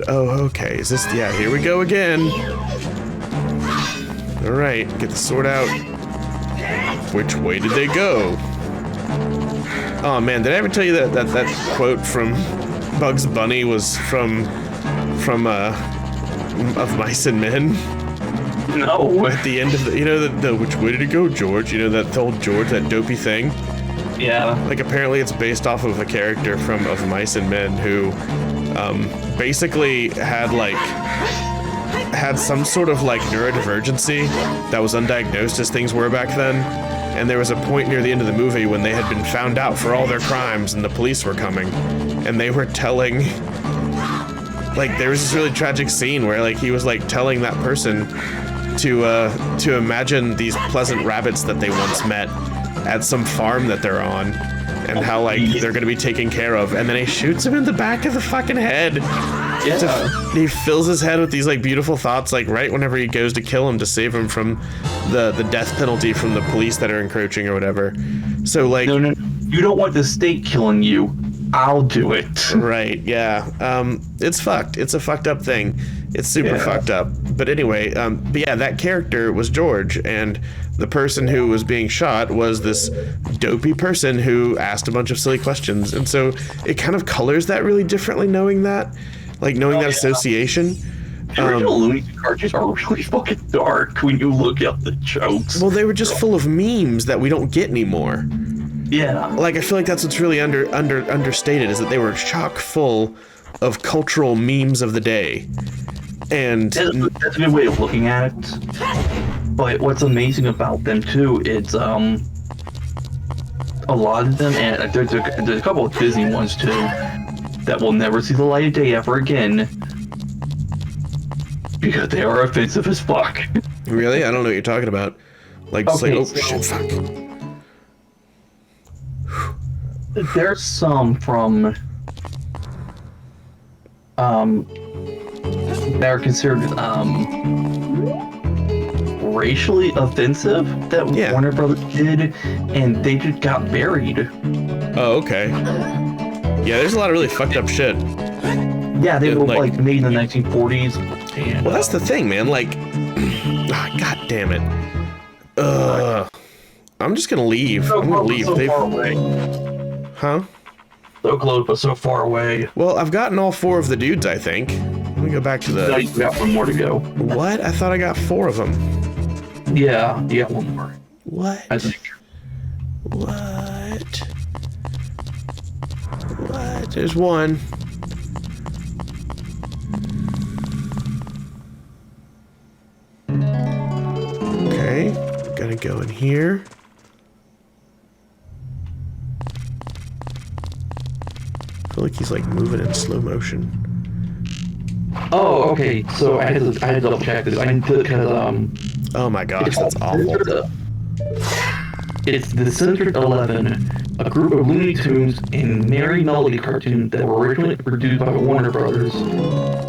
Oh, okay. Is this... Yeah, here we go again. All right, get the sword out. Which way did they go? Oh, man, did I ever tell you that quote from Bugs Bunny was from Of Mice and Men? No. At the end of the... You know, the which way did it go, George? You know, that old George, that dopey thing? Yeah. Like, apparently it's based off of a character from Of Mice and Men who basically had some sort of like neurodivergency that was undiagnosed as things were back then. And there was a point near the end of the movie when they had been found out for all their crimes and the police were coming. And they were telling... Like, there was this really tragic scene where, like, he was, like, telling that person to imagine these pleasant rabbits that they once met at some farm that they're on, and how, like, they're gonna be taken care of, and then he shoots him in the back of the fucking head. Yeah. He fills his head with these, like, beautiful thoughts, like, right whenever he goes to kill him to save him from the death penalty from the police that are encroaching or whatever. So, like... No, you don't want the state killing you. I'll do it. Right, yeah. It's fucked. It's a fucked up thing. It's super fucked up. But anyway, but yeah, that character was George, and the person who was being shot was this dopey person who asked a bunch of silly questions. And so it kind of colors that really differently knowing that. Like, knowing that association. The original Looney Tunes cartoons are really fucking dark when you look at the jokes. Well, they were just full of memes that we don't get anymore. Yeah. Like, I feel like that's what's really understated, is that they were chock full of cultural memes of the day. And that's a good way of looking at it. But what's amazing about them too is a lot of them, and there's a couple of Disney ones too, that will never see the light of day ever again because they are offensive as fuck. Really? I don't know what you're talking about. Like, just Okay, like, oh shit, fuck. There's some from that are considered racially offensive that Warner Brothers did, and they just got buried. Oh, okay. Yeah, there's a lot of really fucked up shit. Yeah, they were like made in the 1940s. And, well, that's the thing, man. Like, god damn it. I'm just gonna leave. I'm gonna leave. So far away. Huh? So close, but so far away. Well, I've gotten all 4 of the dudes, I think. Let me go back to the... No, you got 1 more to go. What? I thought I got 4 of them. Yeah, you got 1 more. What? I think. What? There's 1. Okay, gotta go in here. I feel like he's like moving in slow motion. Oh, okay. So I had to double check this. Because oh my gosh, that's awful. It's the Centered 11, a group of Looney Tunes and Merry Melody cartoons that were originally produced by Warner Brothers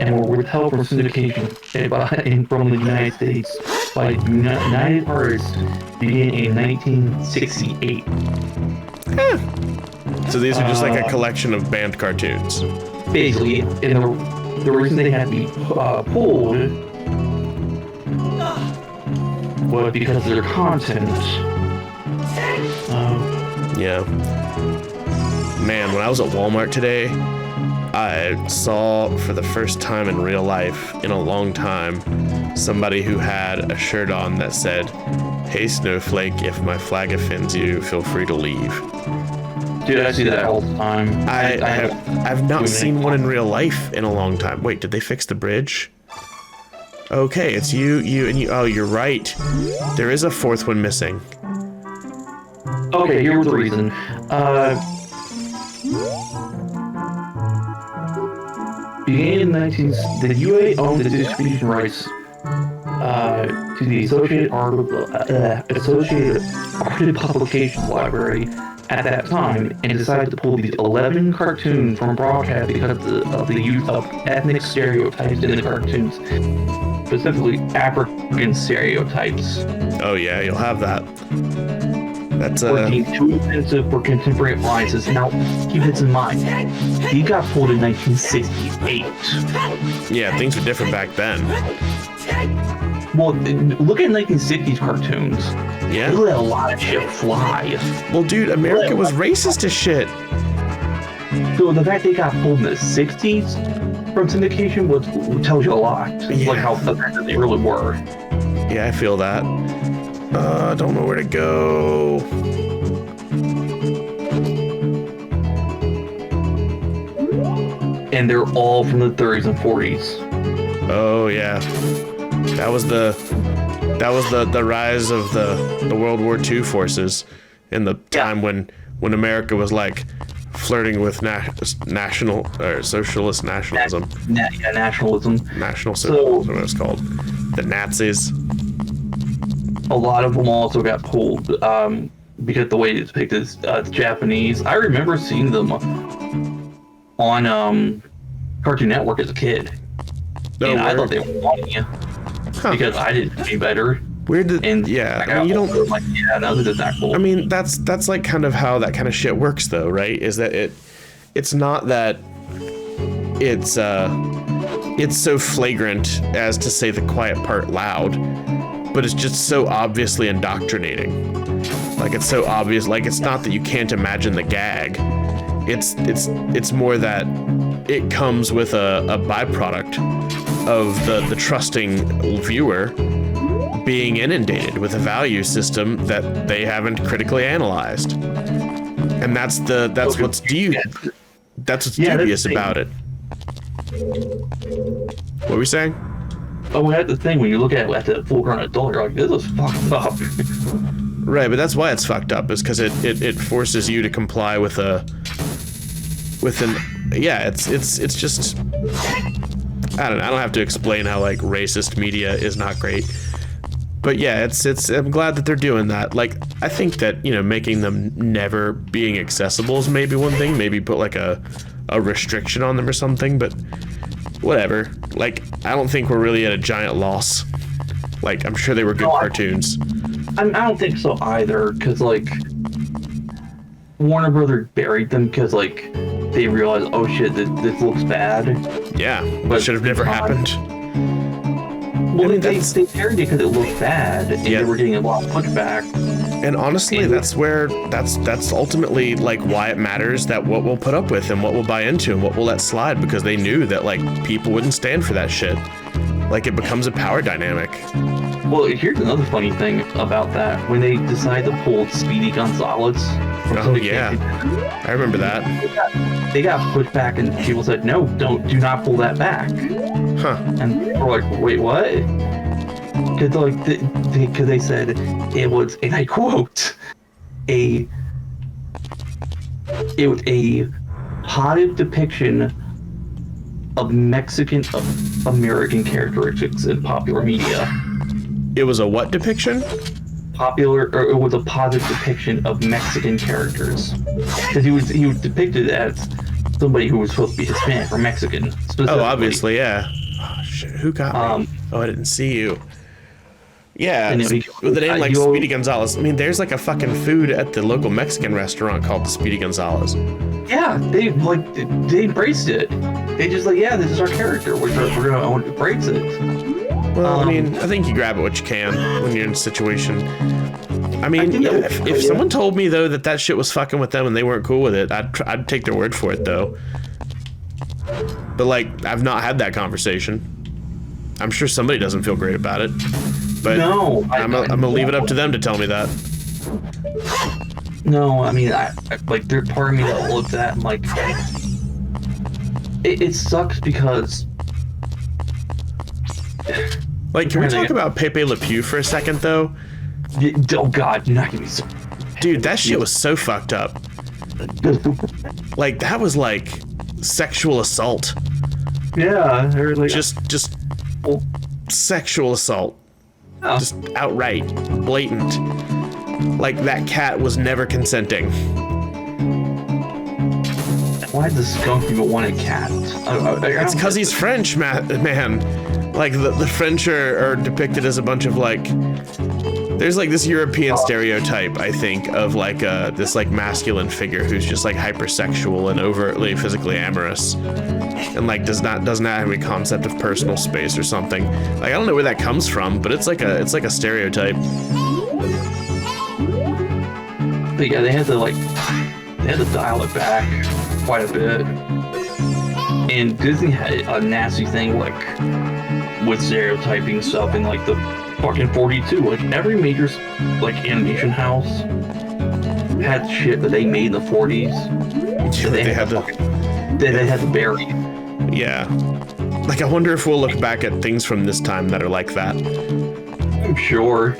and were withheld from syndication from the United States by United Artists beginning in 1968. So these are just like a collection of banned cartoons. Basically, and the reason they had to be pulled was because of their content. Yeah. Man, when I was at Walmart today, I saw for the first time in real life, in a long time, somebody who had a shirt on that said, "Hey Snowflake, if my flag offends you, feel free to leave." Dude, I see that all the time. I've not seen one in real life in a long time. Wait, did they fix the bridge? Okay, it's you, and you. Oh, you're right. There is a 4th one missing. Okay, here's the reason. Beginning in the UA owned the distribution rights to the Associated Arted Publications Library at that time, and decided to pull these 11 cartoons from broadcast because of the use of ethnic stereotypes in the cartoons, specifically African stereotypes. Oh yeah, you'll have that. That's Or being too offensive for contemporary audiences. Now, keep this in mind. He got pulled in 1968. yeah, things were different back then. Well, look at 1960s cartoons. Yeah. They let a lot of shit fly. Well, dude, America was racist as shit. So the fact they got pulled in the 60s from syndication tells you a lot. Yeah. Like how effective they really were. Yeah, I feel that. I don't know where to go. And they're all from the 30s and 40s. Oh yeah, that was the rise of the World War II forces in the time when America was like flirting with national or socialist nationalism. Nationalism. National socialism, what it's called. The Nazis. A lot of them also got pulled because the way it's depicted is Japanese. I remember seeing them on Cartoon Network as a kid. And I thought they were funny because I didn't know any better. Where did And yeah? I I mean, you don't. like, yeah, no, this is not cool. I mean, that's like kind of how that kind of shit works, though, right? Is that it's not that it's so flagrant as to say the quiet part loud, but it's just so obviously indoctrinating. Like it's so obvious. Like it's not that you can't imagine the gag. It's more that it comes with a byproduct of the trusting viewer being inundated with a value system that they haven't critically analyzed, and that's what's dubious about it. What were we saying? Oh, that's the thing. When you look at it as a full-grown adult, you're like, this is fucked up. Right, but that's why it's fucked up, is because it forces you to comply with it's just, I don't know. I don't have to explain how like racist media is not great. But yeah, I'm glad that they're doing that. Like, I think that, making them never being accessible is maybe one thing. Maybe put like a restriction on them or something, but whatever. Like, I don't think we're really at a giant loss. Like, I'm sure they were good cartoons. I don't think so either, because like Warner Brothers buried them because like they realized, oh shit, this looks bad. Yeah, but should have never happened. Well, they buried it because it looked bad, and they were getting a lot of pushback. And honestly, that's ultimately like why it matters that what we'll put up with and what we'll buy into and what we'll let slide, because they knew that like people wouldn't stand for that shit. Like it becomes a power dynamic. Well, here's another funny thing about that. When they decided to pull Speedy Gonzalez from syndication, I remember that. They got pushed back, and people said, "No, do not pull that back." Huh? And people were like, "Wait, what?" Because like they said it was, and I quote, a positive depiction of Mexican American characteristics in popular media. It was a what depiction? It was a positive depiction of Mexican characters, because he was depicted as somebody who was supposed to be Hispanic or Mexican. Oh, obviously, yeah. Oh, shit, who got me? Oh, I didn't see you. Yeah, with the name like Speedy Gonzalez. I mean, there's like a fucking food at the local Mexican restaurant called the Speedy Gonzalez. Yeah, they embraced it. They just like, yeah, this is our character. We're gonna embrace it. Well, I mean, I think you grab it what you can when you're in a situation. I mean, if someone told me though that shit was fucking with them and they weren't cool with it, I'd take their word for it though. But like, I've not had that conversation. I'm sure somebody doesn't feel great about it. But no, I'm gonna leave it up to them to tell me that. No, I mean, I like, there's part of me that looks at and like, it sucks because. Like, can we talk about Pepe Le Pew for a second though? Oh God, you're not gonna be so. Dude, that shit was so fucked up. Like, that was like sexual assault. Yeah, like, just sexual assault. Oh. Just outright, blatant. Like, that cat was never consenting. Why does skunk people want a cat? It's because he's French, man. Like, the French are depicted as a bunch of, like, There's like this European stereotype, I think, of like this like masculine figure who's just like hypersexual and overtly physically amorous, and like does not have any concept of personal space or something. Like I don't know where that comes from, but it's like a stereotype. But yeah, they had to dial it back quite a bit. And Disney had a nasty thing like with stereotyping stuff in like the fucking 42. Like every major like animation house had shit that they made in the 40s. Yeah, they had to bury. Yeah. Like I wonder if we'll look back at things from this time that are like that. I'm sure.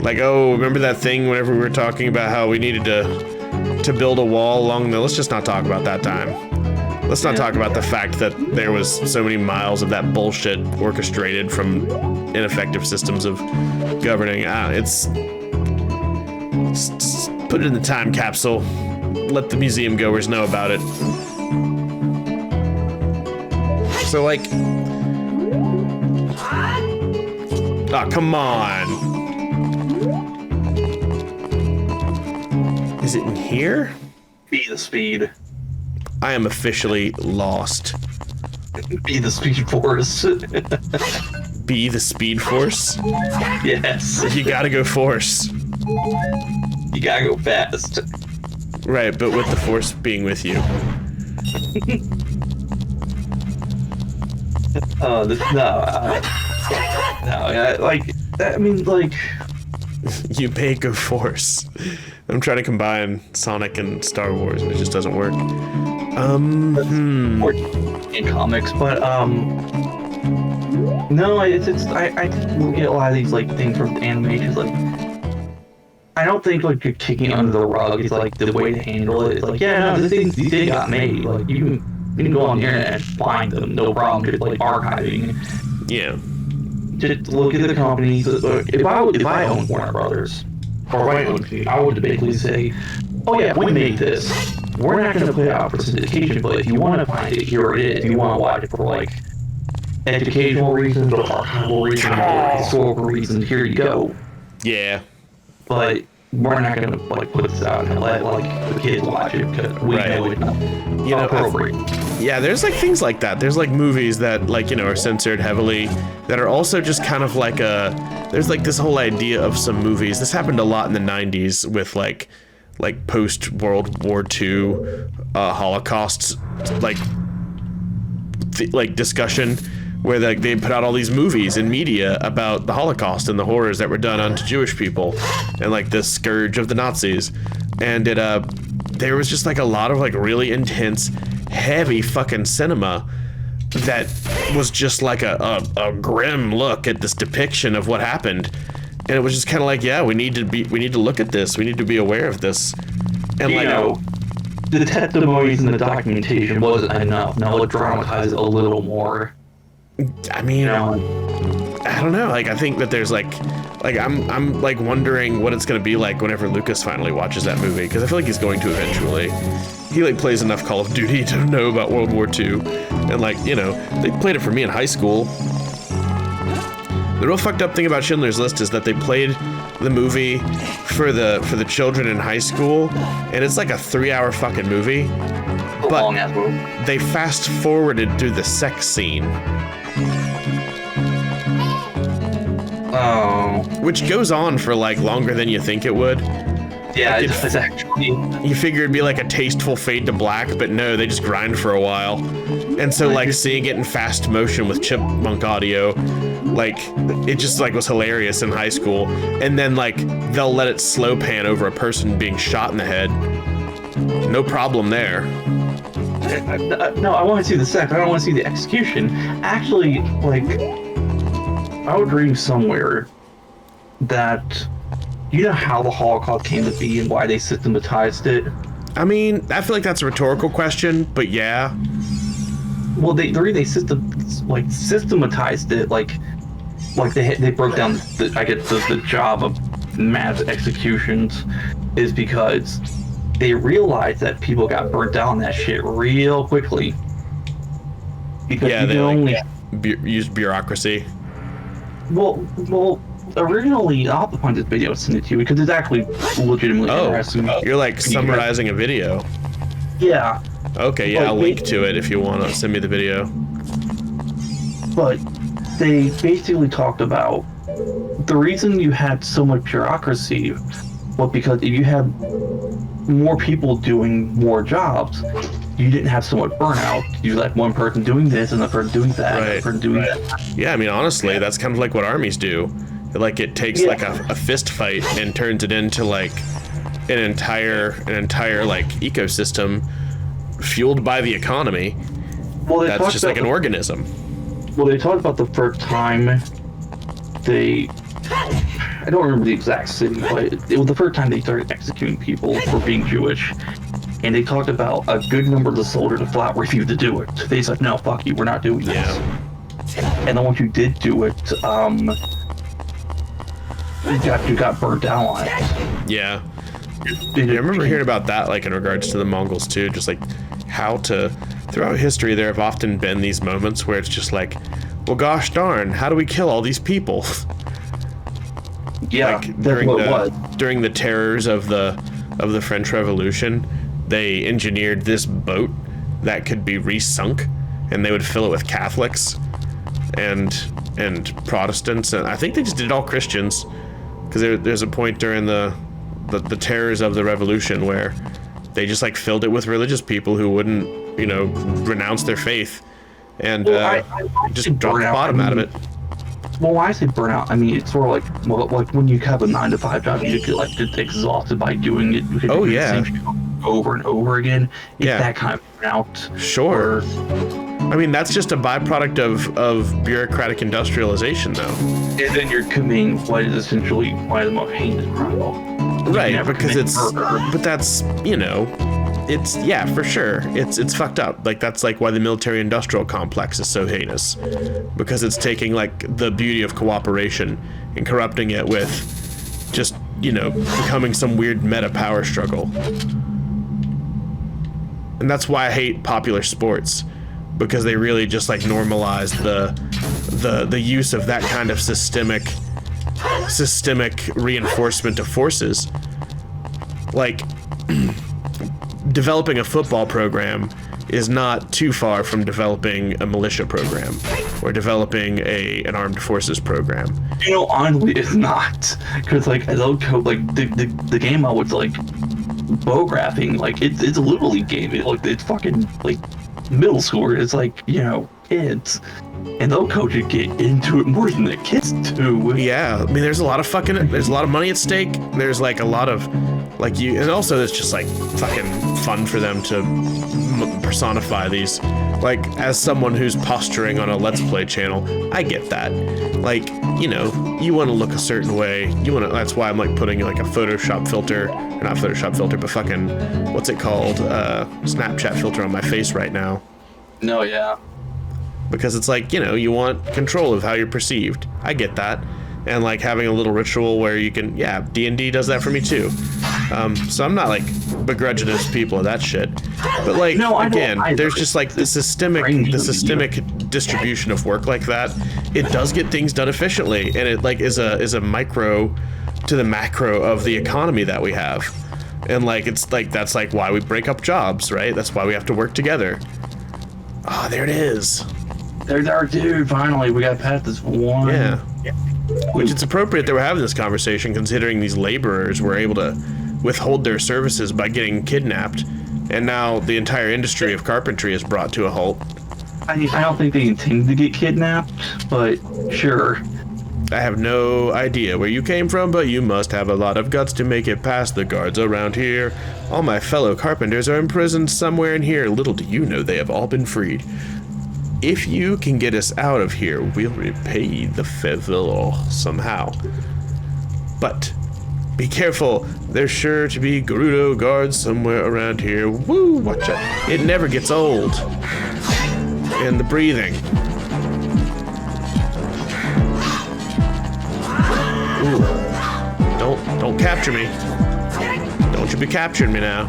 Like, oh, remember that thing whenever we were talking about how we needed to build a wall along the... Let's just not talk about that time. Let's not talk about the fact that there was so many miles of that bullshit orchestrated from ineffective systems of governing. It's put it in the time capsule. Let the museum goers know about it. So, like... Oh, come on. Is it in here? Be the speed. I am officially lost. Be the speed force. Be the speed force? Yes. You gotta go force. You gotta go fast. Right, but with the force being with you. You may go force. I'm trying to combine Sonic and Star Wars, and it just doesn't work. In comics, but no, I look at a lot of these like things from animations. Like, I don't think like you're kicking under the rug is like the way to handle it. It's like, yeah, no, these things got made. Like you can go on the internet and find them, no problem. Just like archiving. Yeah. Just look at the companies. If I owned Warner Brothers, or if I owned, I would basically say, oh yeah, we made this. We're not going to put it out for syndication, but if you want to find it, here it is. If you want to watch it for like educational reasons or archival reasons or historical reasons, here you go. Yeah. But we're not going to like put this out and let like the kids watch it because we know it's not appropriate. Yeah, there's like things like that. There's like movies that like, you know, are censored heavily that are also just kind of like there's like this whole idea of some movies. This happened a lot in the 90s with like post World War II Holocaust like discussion where they put out all these movies and media about the Holocaust and the horrors that were done unto Jewish people and like the scourge of the Nazis. And there was just like a lot of like really intense, heavy fucking cinema that was just like a grim look at this depiction of what happened. And it was just kind of like, yeah, we need to look at this. We need to be aware of this. And you know, the testimonies and the documentation wasn't enough. Now let's dramatize it a little more. I mean, I don't know. Like, I think that there's like I'm like wondering what it's gonna be like whenever Lucas finally watches that movie, because I feel like he's going to eventually. He like plays enough Call of Duty to know about World War II, and like, you know, they played it for me in high school. The real fucked up thing about Schindler's List is that they played the movie for the children in high school, and it's like a 3-hour fucking movie. But long-ass movie. They fast forwarded through the sex scene. Oh. Which goes on for like longer than you think it would. Yeah, like it's actually... You figure it'd be like a tasteful fade to black, but no, they just grind for a while. And so like seeing it in fast motion with chipmunk audio, like it just like was hilarious in high school. And then like they'll let it slow pan over a person being shot in the head. No problem there. No, I want to see the sex. I don't want to see the execution. Actually, like, I would read somewhere that, you know how the Holocaust came to be and why they systematized it? I mean, I feel like that's a rhetorical question, but yeah. Well, they systematized it, like they broke down the job of mass executions is because they realized that people got burnt out on that shit real quickly. Because yeah, they use bureaucracy. Well, originally, I'll have to find this video and send it to you because it's actually legitimately interesting. You're like summarizing a video. Yeah. Okay, yeah, I'll link to it if you want to send me the video. But they basically talked about the reason you had so much bureaucracy was because if you had more people doing more jobs, you didn't have so much burnout. You like one person doing this and the person doing that, and the person doing that. Yeah, I mean, honestly, that's kind of like what armies do. Like, it takes like a fist fight and turns it into like an entire like ecosystem fueled by the economy. Well, that's just like an organism. Well, they talked about the first time I don't remember the exact city, but it was the first time they started executing people for being Jewish. And they talked about a good number of the soldiers flat refused to do it. They said, no, fuck you, we're not doing this. Yeah. And then once you did do it, you got burnt out on it. Yeah. I remember hearing about that, like, in regards to the Mongols, too. Just, like, how to... Throughout history, there have often been these moments where it's just like, well, gosh darn, how do we kill all these people? Yeah, like, during the terrors of the French Revolution, they engineered this boat that could be re-sunk, and they would fill it with Catholics and Protestants, and I think they just did all Christians, because there's a point during the terrors of the revolution where they just like filled it with religious people who wouldn't, you know, renounce their faith, and just dropped the bottom out of it. Well, when I say burnout, I mean it's sort of like, well, like when you have a 9-to-5 job, you get like get exhausted by doing it. You do the same shit over and over again. It's that kind of burnout. Sure. I mean, that's just a byproduct of bureaucratic industrialization, though. And then you're committing what is essentially one of the most heinous crimes. Right, because it's murder. But that's, you know, it's, yeah, for sure. It's fucked up. Like, that's like why the military industrial complex is so heinous. Because it's taking like the beauty of cooperation and corrupting it with just, you know, becoming some weird meta power struggle. And that's why I hate popular sports, because they really just like normalize the use of that kind of systemic reinforcement of forces. Like, developing a football program is not too far from developing a militia program or developing an armed forces program. You know, honestly, it's not, because like the game I was like bowgraphing, like it's a little league game. It's fucking like middle school. It's like, you know, kids, and they'll coach it, get into it more than the kids do. Yeah, I mean, there's a lot of money at stake. There's like a lot of like and also it's just like fucking fun for them to personify these. Like, as someone who's posturing on a Let's Play channel, I get that. Like, you know, you want to look a certain way. That's why I'm like putting like a Photoshop filter, or not Photoshop filter, but fucking, what's it called? Snapchat filter on my face right now. No, yeah. Because it's like, you know, you want control of how you're perceived. I get that. And like having a little ritual where you can, yeah, D&D does that for me too. So I'm not like begrudging those people of that shit. But like, no, again, there's just like the systemic distribution of work like that. It does get things done efficiently, and it like is a micro to the macro of the economy that we have. And like, it's like, that's like why we break up jobs, right? That's why we have to work together. Oh, there it is. There's our dude, finally. We got past this one. Yeah. Which it's appropriate that we're having this conversation, considering these laborers were able to withhold their services by getting kidnapped, and now the entire industry of carpentry is brought to a halt. I don't think they intended to get kidnapped, but sure. I have no idea where you came from, but you must have a lot of guts to make it past the guards around here. All my fellow carpenters are imprisoned somewhere in here. Little do you know they have all been freed. If you can get us out of here, we'll repay the favor somehow. But be careful, there's sure to be Gerudo guards somewhere around here. Woo, watch out. It never gets old. And the breathing. Ooh. Don't capture me. Don't you be capturing me now.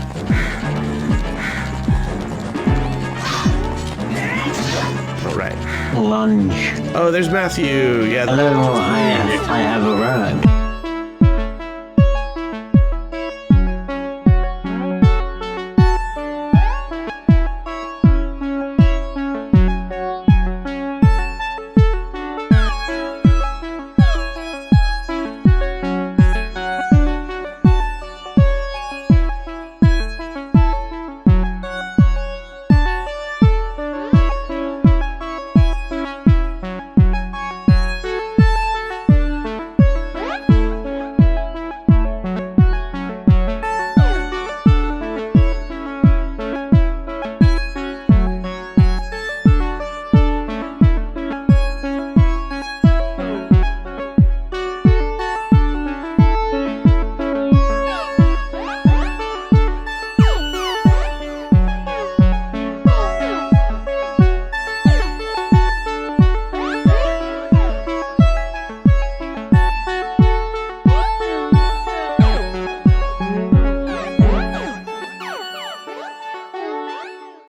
Right. Lunge. Oh, there's Matthew. Yeah. Hello, I have arrived.